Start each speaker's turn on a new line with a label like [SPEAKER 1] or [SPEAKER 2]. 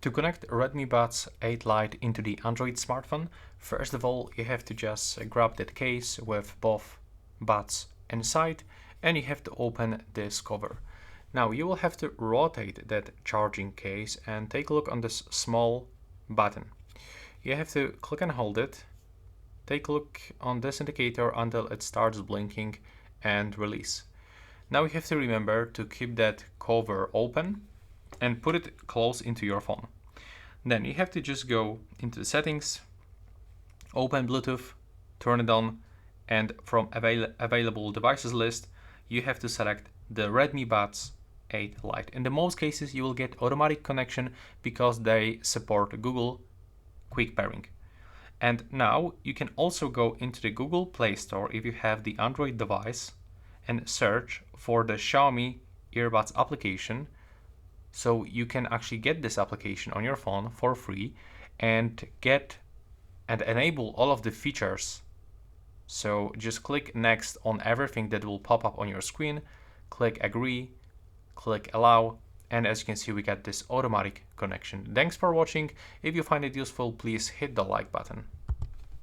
[SPEAKER 1] To connect Redmi Buds 8 Lite into the Android smartphone, first of all you have to just grab that case with both buds inside and you have to open this cover. Now you will have to rotate that charging case and take a look on this small button. You have to click and hold it, take a look on this indicator until it starts blinking and release. Now you have to remember to keep that cover open and put it close into your phone. Then you have to just go into the settings, open Bluetooth, turn it on, and from available devices list, you have to select the Redmi Buds 8 Lite. In the most cases, you will get automatic connection because they support Google Quick Pairing. And now you can also go into the Google Play Store if you have the Android device and search for the Xiaomi earbuds application. So you can actually get this application on your phone for free and get and enable all of the features. So just click next on everything that will pop up on your screen, click agree, click allow, and as you can see we get this automatic connection. Thanks for watching. If you find it useful, please hit the like button.